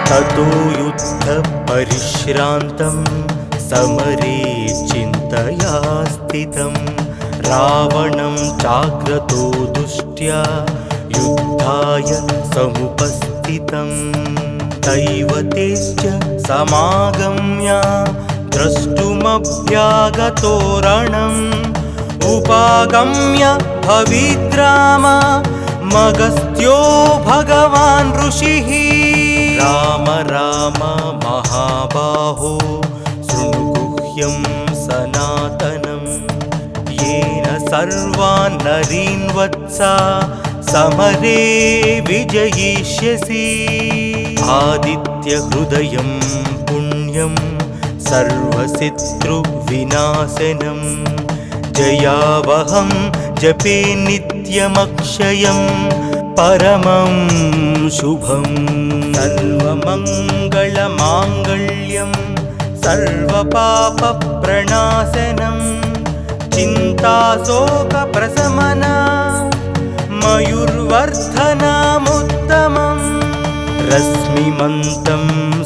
ततो युद्धपरिश्रान्तं समरे चिन्तया स्थितं रावणं चाग्रतो दुष्ट्या युद्धाय समुपस्थितं दैवतेश्च समागम्य द्रष्टुमभ्यागतो रणम् उपागम्य भविद्राम मगस्त्यो भगवान् ऋषिः राम राम महाबाहो शृणु गुह्यं सनातनं येन सर्वान् नरीन् वत्सा समरे विजयिष्यसि आदित्यहृदयं पुण्यं सर्वशत्रुविनाशनं जयावहं जपे नित्यमक्षयं परमं शुभं सर्वमङ्गलमाङ्गल्यं सर्वपापप्रणाशनं चिन्ताशोकप्रशमना मयूर्वर्धनमुत्तमम् रश्मिमन्तं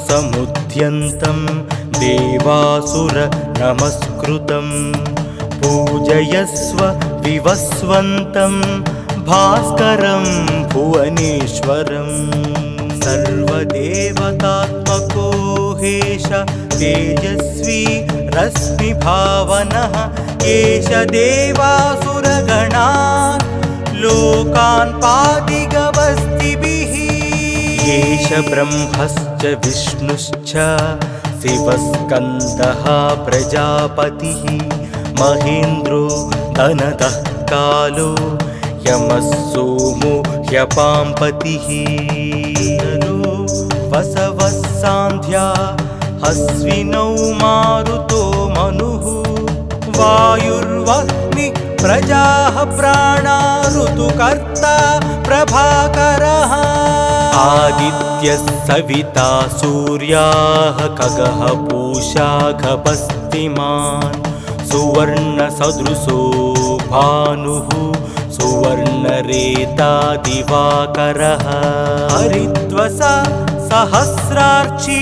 समुद्यन्तं देवासुर नमस्कृतं पूजयस्व विवस्वन्तं भास्करं भुवनेश्वरं सर्वदेवतात्मको हेश तेजस्वी रश्मिभावनः एष देवासुरगणान् लोकान् पादिगवस्तिभिः एष ब्रह्मश्च विष्णुश्च शिवस्कन्दः प्रजापतिः महेन्द्रो धनदः कालो यमः सोमो ह्यपाम्पतिः वसवः सान्ध्या अश्विनौ मारुतो मनुः वायुर्वह्नि प्रजाः प्राणा ऋतुकर्ता प्रभाकरः आदित्यः सविता सूर्याः खगः पूषा गभस्तिमान् सुवर्णसदृशो भानुः सुवर्णरेता दिवाकरः हरिद्वसा सहस्रार्ची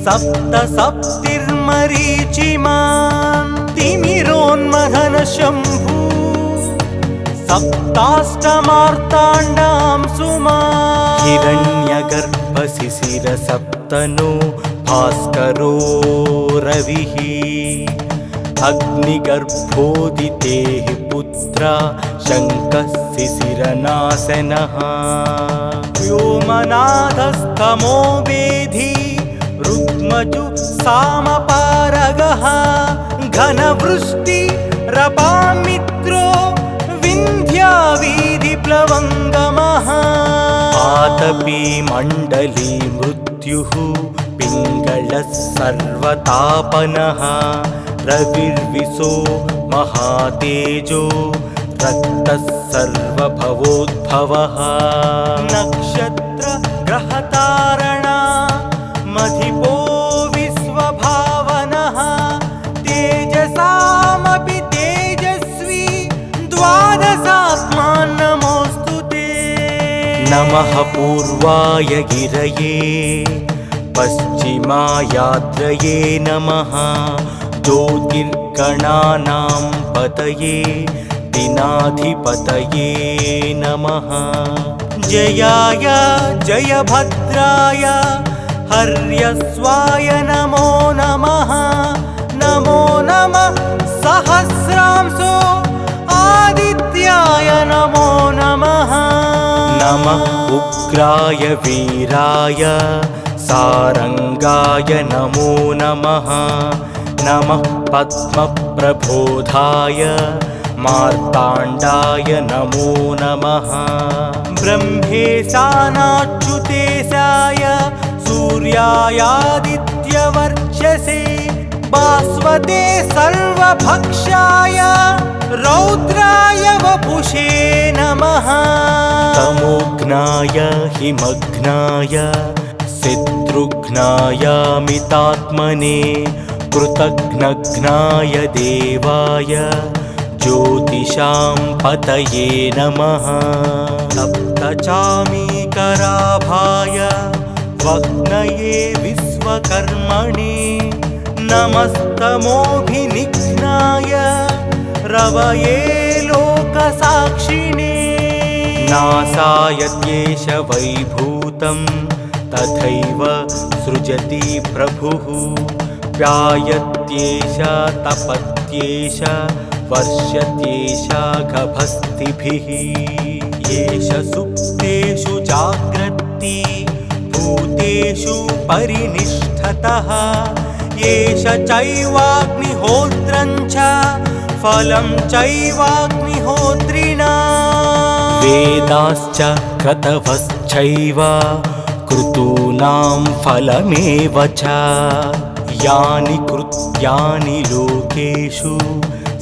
सप्तसप्तिर्मरीचिमान् तिमिरोन्मथनशम्भु सप्ताष्टमार्ताण्डां सुमान् हिरण्यगर्भशिशिरसप्तनो भास्करो रविः अग्निगर्भोदितेः पुत्रा शङ्कः शिशिरनाशनः व्योमनाथस्तमो वेधी रुग्मजु सामपारगः घनवृष्टिरपामित्रो विन्ध्यावीधिप्लवङ्गमः आतपी मण्डली मृत्युः पिङ्गलः सर्वतापनः रविर्विशो महातेजो रक्तः सर्वभवोद्भवः नक्षत्र ग्रहतारणा मधिपो विश्वभावनः तेजसामपि तेजस्वी द्वादशात्मान् नमोऽस्तु ते नमः पूर्वाय गिरये पश्चिमायाद्रये नमः ज्योतिर्गणानां पतये दिनाधिपतये नमः जयाय जयभद्राय हर्यस्वाय नमो नमः नमो नमः सहस्रांशो आदित्याय नमो नमः नमः उग्राय वीराय सारंगाय नमो नमः नमः पद्मप्रबोधाय मार्ताण्डाय नमो नमः ब्रह्मेशानाच्युतेशाय सूर्यायादित्यवर्चसे भास्वते सर्वभक्षाय रौद्राय वपुषे नमः तमोघ्नाय हिमघ्नाय शत्रुघ्नायामितात्मने कृतघ्नघ्नाय देवाय ज्योतिषां पतये नमः सप्तचामीकराभाय त्वग्नये विश्वकर्मणे नमस्तमोऽभिनिघ्नाय रवये लोकसाक्षिणे नासायत्येष वैभूतं तथैव सृजति प्रभुः व्यायत्येष तपत्येष वर्षत्येष गभस्तिभिः येष सुप्तेषु जाग्रत्ति भूतेषु परिनिष्ठतः येष चैवाग्निहोत्रं च फलं चैवाग्निहोत्रिणा वेदाश्च क्रतवश्चैव क्रतूनां फलमेव च यानि कृत्यानि लोकेषु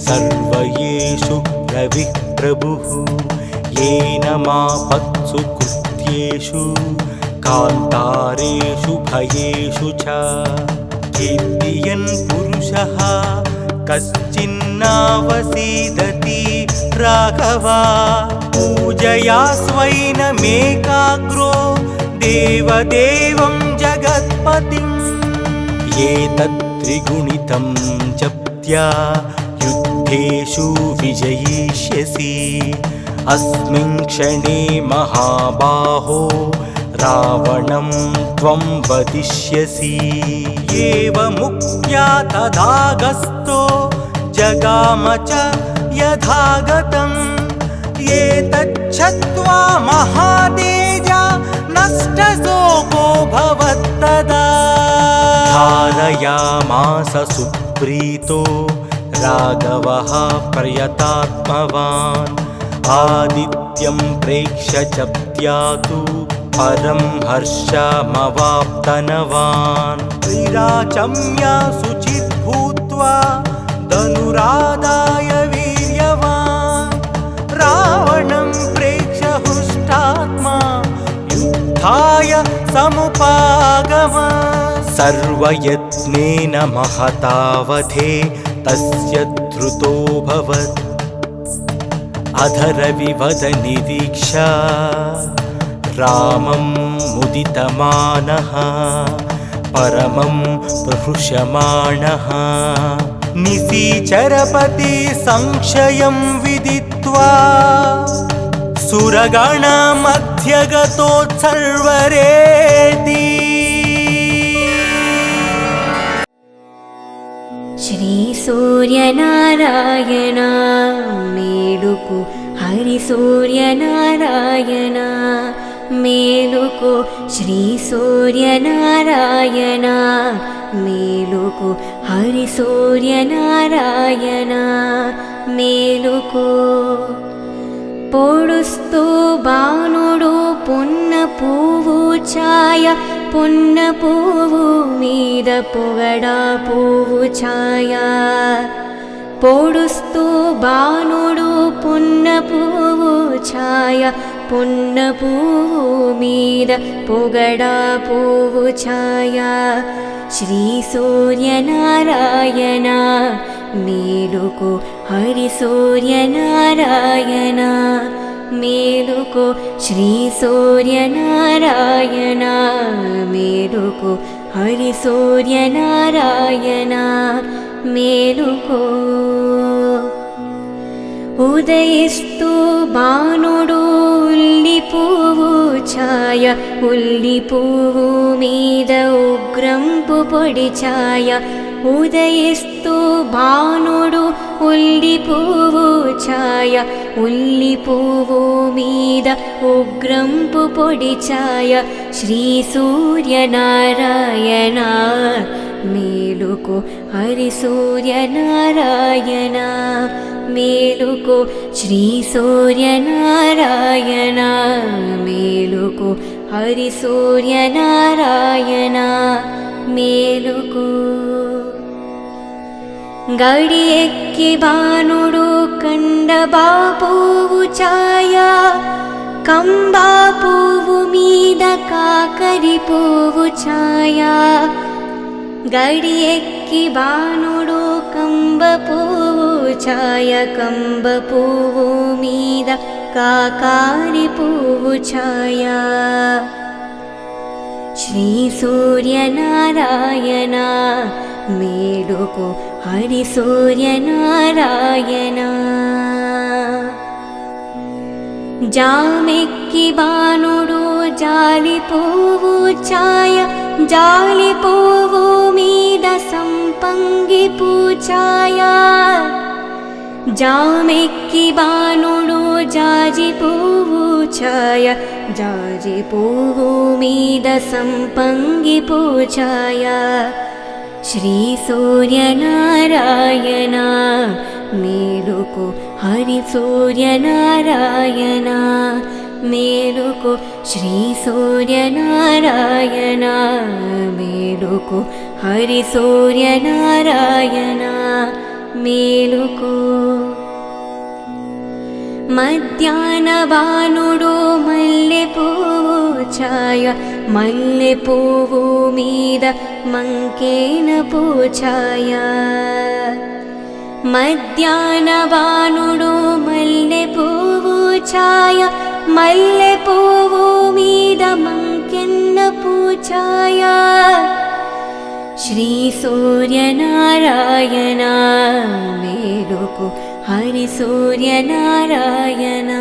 सर्वयेषु रविः प्रभुः येन मापत्सु कृत्येषु कान्तारेषु भयेषु च कीर्तियन् पुरुषः कश्चिन्नावसीदति राघवा पूजया स्वैनमेकाग्रो देवदेवं जगत्पतिम् एतत्त्रिगुणितं जप्त्या युद्धेषु विजयिष्यसि अस्मिन् क्षणे महाबाहो रावणं त्वं वदिष्यसि एवमुक्त्या तदागस्तो जगाम च यथागतम् एतच्छ्रुत्वा महातेजा नष्टशोको भवत्तदा धारयामास सुप्रीतो राघवः प्रयतात्मवान् आदित्यं प्रेक्ष्य जप्त्यातु परं हर्षमवाप्तनवान् क्रीडाचम्या शुचित् भूत्वा धनुरादाय वीर्यवान् रावणं प्रेक्ष्य हृष्टात्मा युद्धाय समुपागम सर्वयत्नेन महतावधे तस्य धृतोऽभवत् अधरविवदनिरीक्षा रामं मुदितमानः परमं प्रहृष्यमाणः निशिचरपति संशयं विदित्वा सुरगणमध्यगतोत्सर्वरेति ಶ್ರೀ ಸೂರ್ಯನಾರಾಯಣ ಮೇಲುಕು ಹರಿ ಸೂರ್ಯನಾರಾಯಣ ಮೇಲುಕು ಶ್ರೀ ಸೂರ್ಯನಾರಾಯಣ ಮೇಲುಕು ಹರಿ ಸೂರ್ಯನಾರಾಯಣ ಮೇಲುಕು పొడుస్తూ బాణుడు పున్న పువ్వు ఛాయ పున్న పువ్వు మీద పొగడ పువ్వు ఛాయ పొడుస్తూ బాణుడు పున్న పువ్వు ఛాయ పున్న పువ్వు మీద పొగడ పువ్వు ఛాయ శ్రీ సూర్యనారాయణ మేలుకు హరి సూర్యనారాయణ మేలుకు శ్రీ సూర్యనారాయణ మేలుకు హరి సూర్యనారాయణ మేలుకో ఉదయిస్తూ బాణుడు ఉల్లి పువ్వు ఛాయ ఉల్లి పువ్వు మీద ఉగ్రంపు పొడి ఛాయ ఉదయిస్తూ బాణుడు ఉల్లి పువ్వు ఛాయ ఉల్లి పువ్వు మీద ఉగ్రంపు పొడి ఛాయ శ్రీ సూర్యనారాయణ మేలుకు హరి సూర్యనారాయణ మేలుకు శ్రీ సూర్యనారాయణ మేలుకు హరి సూర్యనారాయణ మేలుకు గడి ఎక్కి బాణుడు కండబా పువ్వు ఛాయ కంబా పువ్వు మీద కాకరి పువ్వు ఛాయ గడి ఎక్కి బాణుడు కంబ పువ్వు ఛాయ కంబ పువ్వు మీద కాకారి పువ్వు ఛాయ ಶ್ರೀ ಸೂರ್ಯನಾರಾಯಣ ಮೇಲುಕೋ ಹರಿ ಸೂರ್ಯನಾರಾಯಣ. జామెక్కి బాణుడు జాలిపోవు ఛాయ జాలిపోవు మీద సంపంగి పూఛాయ. జామెక్కి బాణుడు జాజిపోవు ఛాయ జాజిపోవు మీద సంపంగి పూఛాయ. శ్రీ సూర్యనారాయణ మేలుకో హరి సూర్యనారాయణ మేలుకో శ్రీ సూర్యనారాయణ మేలుకో హరి సూర్యనారాయణ మేలుకో. మధ్యాహ్న బాణుడు మల్లె పువ్వు ఛాయ మల్లె పువ్వు మీద మంకేన పూఛాయ. మధ్యాహ్న బాణుడు మల్లె పువ్వు ఛాయ మల్లె పువ్వు మీద మంకెన్న పూఛాయ. శ్రీ సూర్యనారాయణ మేలుకో హరి సూర్యనారాయణ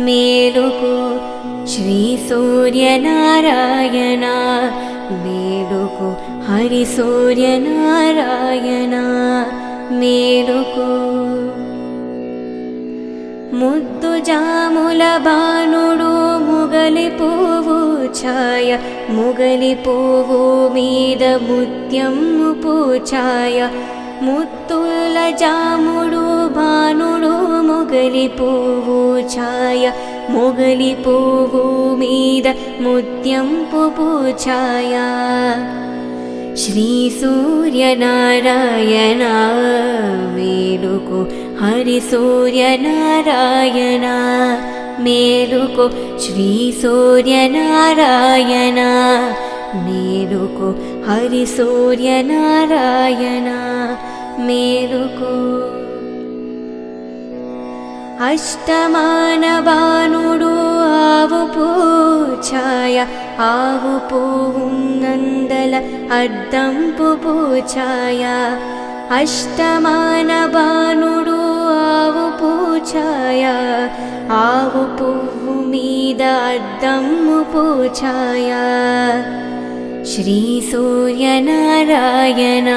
మేలుకో శ్రీ సూర్యనారాయణ మేలుకో హరి సూర్యనారాయణ మేలుకో. ముద్దు జాముల బాణుడు ముగలి పువ్వు ఛాయ ముగలి పువ్వు మీద ముత్యము పూఛాయ. ముత్తుల జాముడు బాణుడు ముగలి పువ్వు ఛాయ ముగలి పువ్వు మీద ముత్యంపు పూఛాయ. శ్రీ సూర్యనారాయణ మేలుకో హరి సూర్యనారాయణ మేలుకో శ్రీ సూర్యనారాయణ మేలుకో హరి సూర్యనారాయణ మేలుకో. అష్టమాన బాణుడు ఆవు పూఛాయ ఆవు పువ్వు నందల అద్దంపు పూఛాయ. అష్టమాన బాణుడు ఆవు పూఛాయ ఆవు పువ్వు మీద అద్దమ్ము పూఛాయ. శ్రీ సూర్యనారాయణ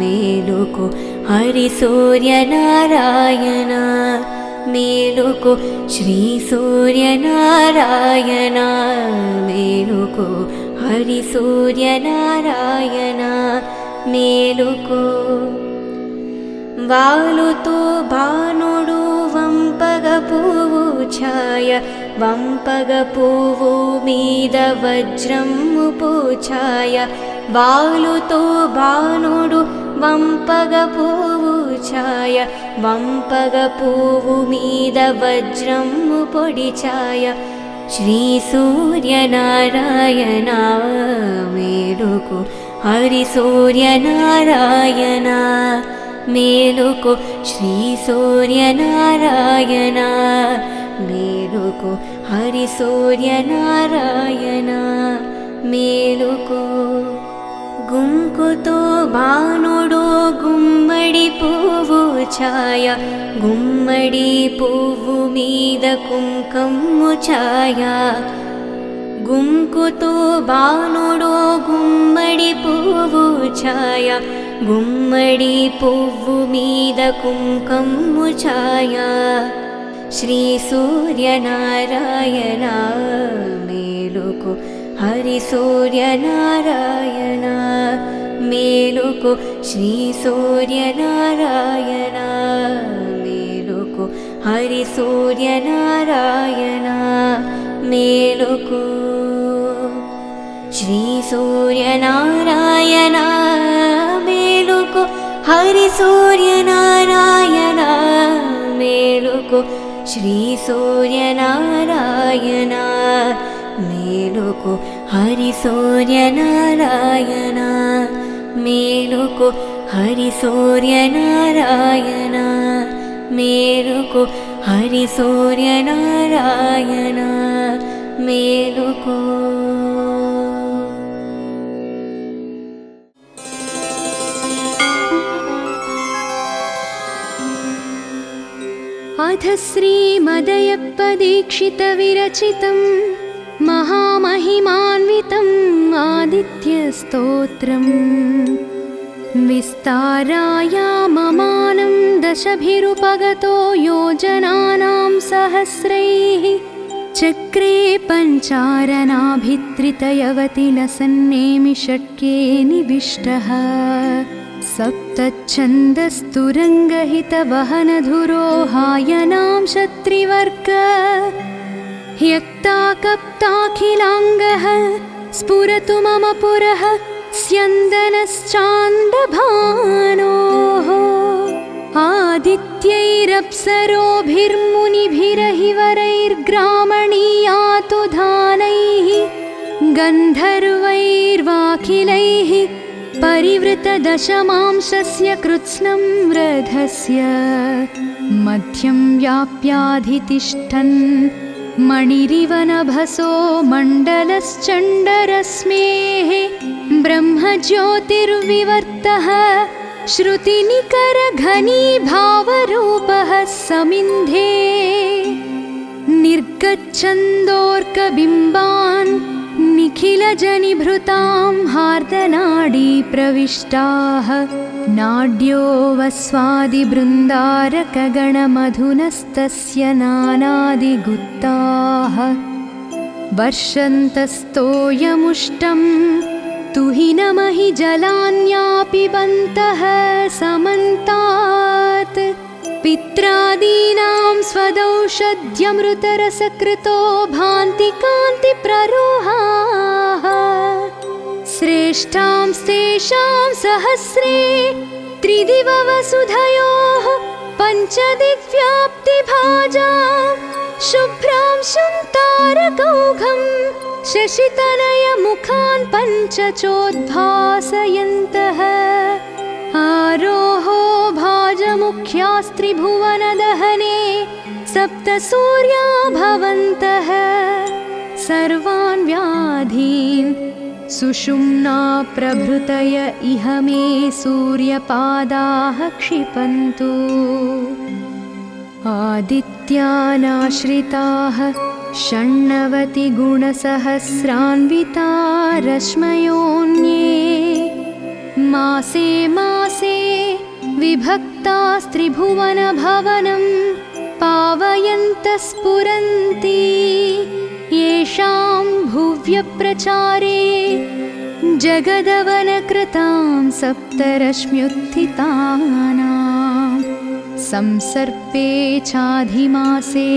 మేలుకో హరి సూర్యనారాయణ మేలుకో శ్రీ సూర్యనారాయణ మేలుకో హరి సూర్యనారాయణ మేలుకో. వాలుతూ భానుడు వంపగ పువ్వు ఛాయ వంపగ పువ్వు మీద వజ్రము పూఛాయ. వాలుతూ భానుడు వంపగ పువ్వు ఛాయ వంపగ పువ్వు మీద వజ్రము పొడి ఛాయ. శ్రీ సూర్యనారాయణ మేలుకో హరి సూర్యనారాయణ మేలుకో శ్రీ సూర్యనారాయణ మేలుకో హరి సూర్యనారాయణ మేలుకో. గుంకుతో భానుడు గుమ్మడి పువ్వు ఛాయ గుమ్మడి పువ్వు మీద కుంకుమ ఛాయ. గుంకుతో భానుడు గుమ్మడి పువ్వు ఛాయ గుమ్మడి పువ్వు మీద కుంకుమ ఛాయ. శ్రీ సూర్యనారాయణ మేలుకో హరి సూర్యనారాయణ మేలుకో శ్రీ సూర్యనారాయణ మేలుకో హరి సూర్యనారాయణ మేలుకో. శ్రీ సూర్యనారాయణ మేలుకో హరి సూర్యనారాయణ మేలుకో శ్రీ సూర్యనారాయణ మేలుకో హరి సూర్యనారాయణ మేలుకో హరి సూర్యనారాయణ మేలుకో హరి సూర్యనారాయణ మేలుకో. श्रीमदयप्पदीक्षितविरचितं महामहिमान्वितम् आदित्यस्तोत्रम् विस्तारायाममानं दशभिरुपगतो योजनानां सहस्रैः चक्रे पञ्चारणाभित्रितयवतिलसन्नेमि षट्के निविष्टः सप्तच्छन्दस्तुरङ्गहितवहनधुरो हायनां क्षत्रिवर्ग ह्यक्ताकप्ताखिलाङ्गः स्फुरतु मम पुरः स्यन्दनश्चान्दभानोः आदित्यैरप्सरोभिर्मुनिभिरहिवरैर्ग्रामणीयातु धानैः गन्धर्वैर्वाखिलैः परिवृतदशमांशस्य कृत्स्नं रथस्य मध्यं व्याप्याधितिष्ठन् मणिरिव नभसो मण्डलश्चण्डरश्मेः ब्रह्मज्योतिर्विवर्तः श्रुतिनिकरघनीभावरूपः समिन्धे निर्गच्छन्दोर्कबिम्बान् निखिलजनिभृतां हार्दनाडी प्रविष्टाः नाड्यो वस्वादिबृन्दारकगणमधुनस्तस्य नानादिगुप्ताः वर्षन्तस्तोयमुष्टं तुहिनमहि जलान्यापिबन्तः समन्तात् पित्रादीनां स्वदौषध्यमृतरसकृतो भान्ति कान्तिप्ररोहाः श्रेष्ठां स्तेषां सहस्रे त्रिदिववसुधयोः पञ्चदिग्व्याप्तिभाजां शुभ्रां तारकौघं शशितनयमुखान् पञ्चचोद्भासयन्तः आरोहो भाजमुख्यास्त्रिभुवनदहने सप्तसूर्या भवन्तः सर्वान् व्याधीन् सुषुम्ना प्रभृतय इह मे सूर्यपादाः क्षिपन्तु आदित्यानाश्रिताः षण्णवतिगुणसहस्रान्विता रश्मयोऽन्ये मासे मासे विभक्तास्त्रिभुवनभवनं पावयन्तः स्फुरन्ति येषां भुव्यप्रचारे जगदवनकृतां सप्तरश्म्युत्थितानां संसर्पे चाधिमासे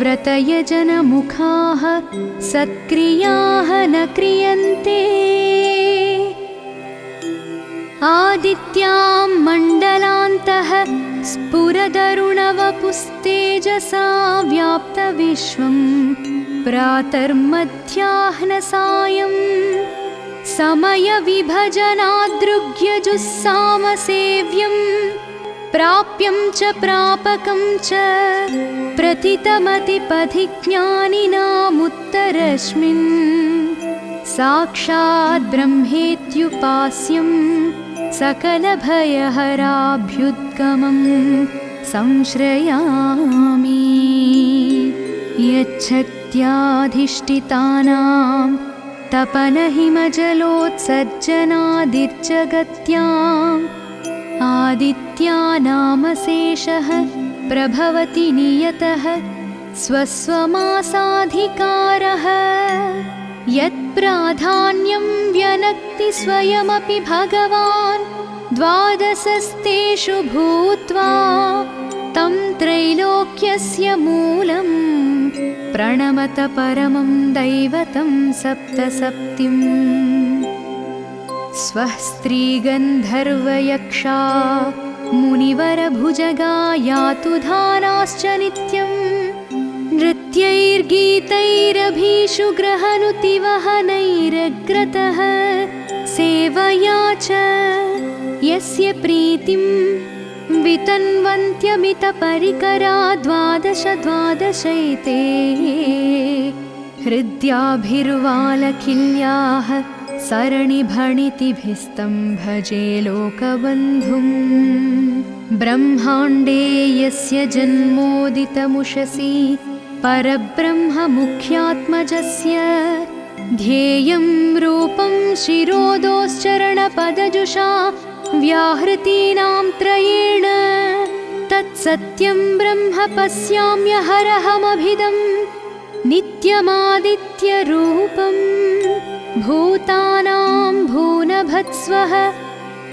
व्रतयजनमुखाः सत्क्रियाः न क्रियन्ते आदित्यां मण्डलान्तः स्फुरदरुणवपुस्तेजसा व्याप्तविश्वं प्रातर्मध्याह्नसायं समयविभजनादृग्यजुस्सामसेव्यं प्राप्यं च प्रापकं च प्रथितमतिपथिज्ञानिनामुत्तरस्मिन् साक्षात् ब्रह्मेत्युपास्यं सकलभयहराभ्युद्गमं संश्रयामि यच्छक्त्याधिष्ठितानां तपनहिमजलोत्सर्जनादिर्जगत्याम् आदित्यानामशेषः प्रभवति नियतः स्वस्वमासाधिकारः यत्प्राधान्यं व्यनक्ति स्वयमपि भगवान् द्वादशस्तेषु भूत्वा तं त्रैलोक्यस्य मूलं प्रणमत परमं दैवतं सप्तसप्तिम् स्वः स्त्रीगन्धर्वयक्षा मुनिवरभुजगा यातु धानाश्च नित्यम् नृत्यैर्गीतैरभीषु ग्रहनुतिवहनैरग्रतः सेवया च यस्य प्रीतिं वितन्वन्त्यमितपरिकरा द्वादश द्वादशैते हृद्याभिर्वालखिल्याः सरणिभणितिभिस्तं भजे लोकबन्धुं ब्रह्माण्डे यस्य जन्मोदितमुषसि परब्रह्ममुख्यात्मजस्य ध्येयं रूपं शिरोदोश्चरणपदजुषा व्याहृतीनां त्रयेण तत्सत्यं ब्रह्म पश्याम्यहरहमभिदं नित्यमादित्यरूपं भूतानां भूनभत्स्वः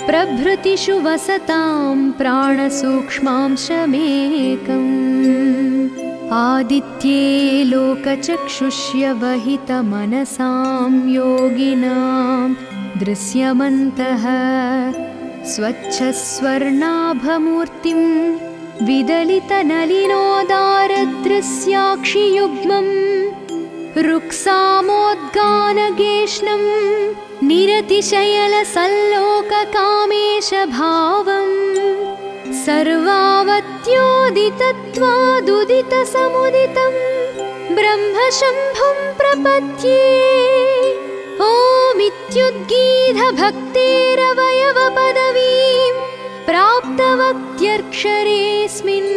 प्रभृतिषु वसतां प्राणसूक्ष्मांशमेकम् आदित्ये लोकचक्षुष्यवहितमनसां योगिनां दृश्यमन्तः स्वच्छस्वर्णाभमूर्तिं विदलितनलिनोदारदृश्याक्षियुग्मं रुक्सामोद्गानगेष्णं निरतिशयलसल्लोककामेशभावम् सर्वावत्योदितत्वादुदितसमुदितं ब्रह्मशम्भुं प्रपद्ये ओमित्युद्गीतभक्तेरवयवपदवीं प्राप्तवत्यर्क्षरेऽस्मिन्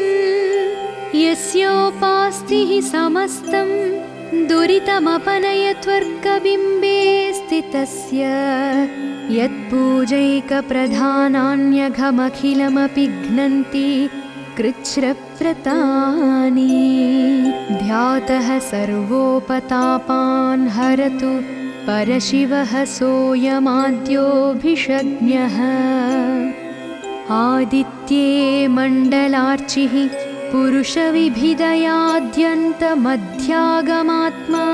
यस्योपास्तिः समस्तं दुरितमपनयत्वर्कबिम्बे स्थितस्य यत्पूजैकप्रधानान्यघमखिलमपि घ्नन्ति कृच्छ्रव्रतानि ध्यातः सर्वोपतापान् हरतु परशिवः सोऽयमाद्योऽभिषज्ञः आदित्ये मण्डलार्चिः पुरुषविभिदयाद्यन्तमध्यागमात्मा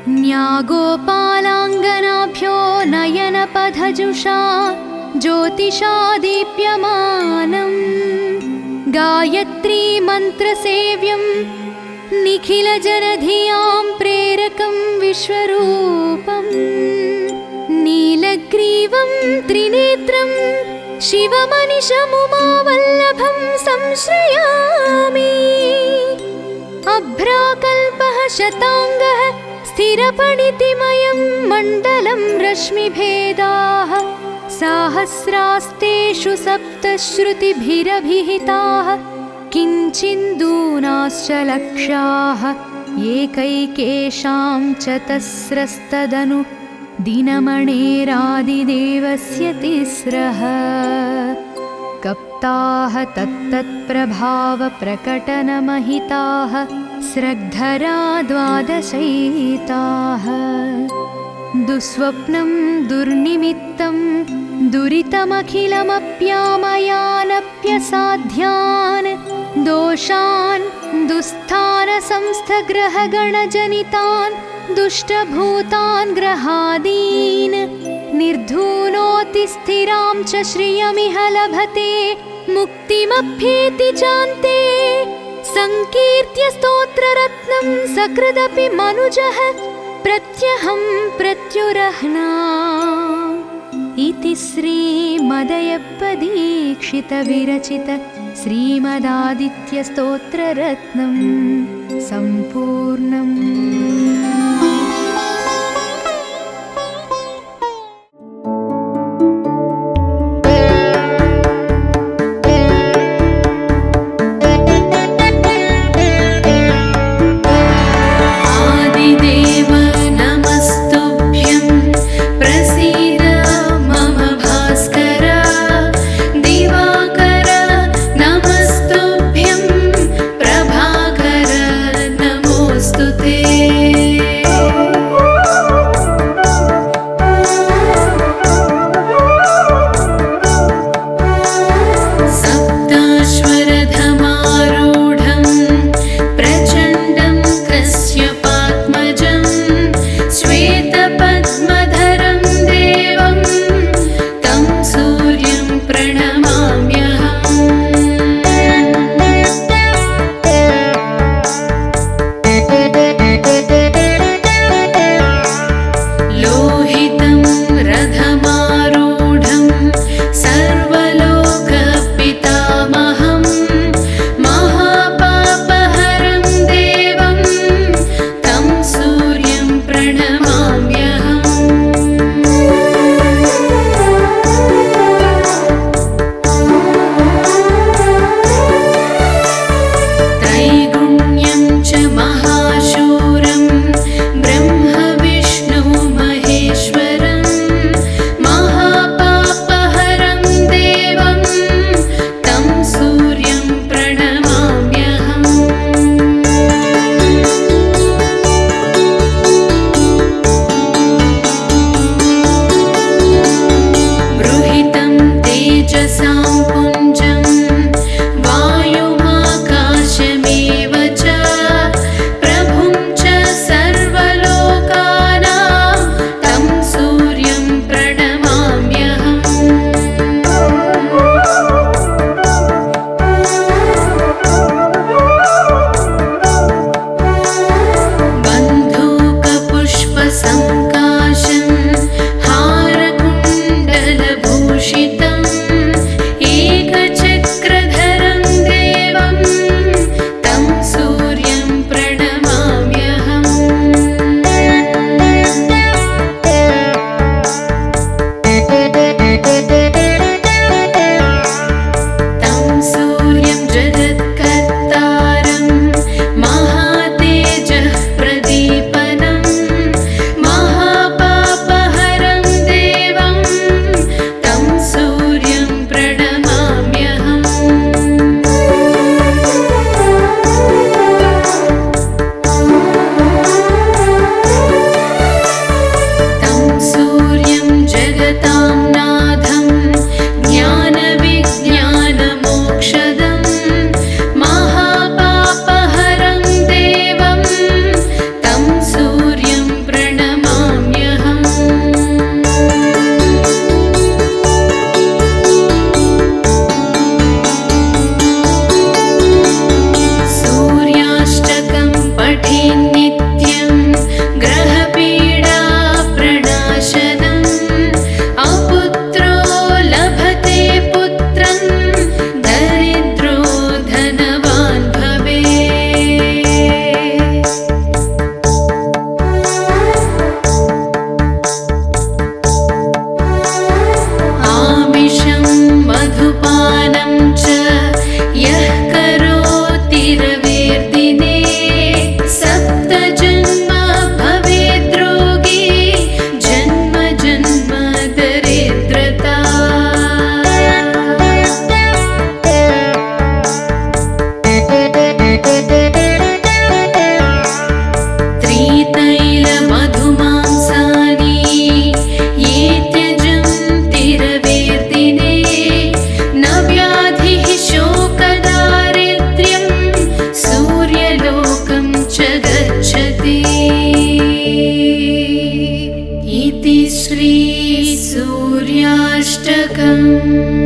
न्यागोपालाङ्गनाभ्यो नयनपथजुषा ज्योतिषा दीप्यमानम् गायत्री मन्त्रसेव्यं निखिलजनधियां प्रेरकं विश्वरूपं नीलग्रीवं त्रिनेत्रं शिवमनिशमुमावल्लभं संश्रयामि अभ्राकल्पः शताङ्गः स्थिरपणितिमयं मण्डलं रश्मिभेदाः साहस्रास्तेषु सप्तश्रुतिभिरभिहिताः किञ्चिन्दूनाश्च लक्षाः एकैकेषां चतस्रस्तदनु दिनमणेरादिदेवस्य तिस्रः कप्ताः तत्तत्प्रभावप्रकटनमहिताः स्रग्धरा द्वादशैताः दुःस्वप्नं दुर्निमित्तं दुरितमखिलमप्यामयानप्यसाध्यान् दोषान् दुःस्थानसंस्थग्रहगणजनितान् दुष्टभूतान् ग्रहादीन् निर्धूनोति स्थिरां च श्रियमिह लभते मुक्तिमभ्येति चान्ते संकीर्त्य स्तोत्ररत्नं सकृदपि मनुजः प्रत्यहं प्रत्युरह्ना इति श्रीमदयप्पदीक्षितविरचित श्रीमदादित्यस्तोत्ररत्नं सम्पूर्णम्। नमोस्तुते। सूर्याष्टकम्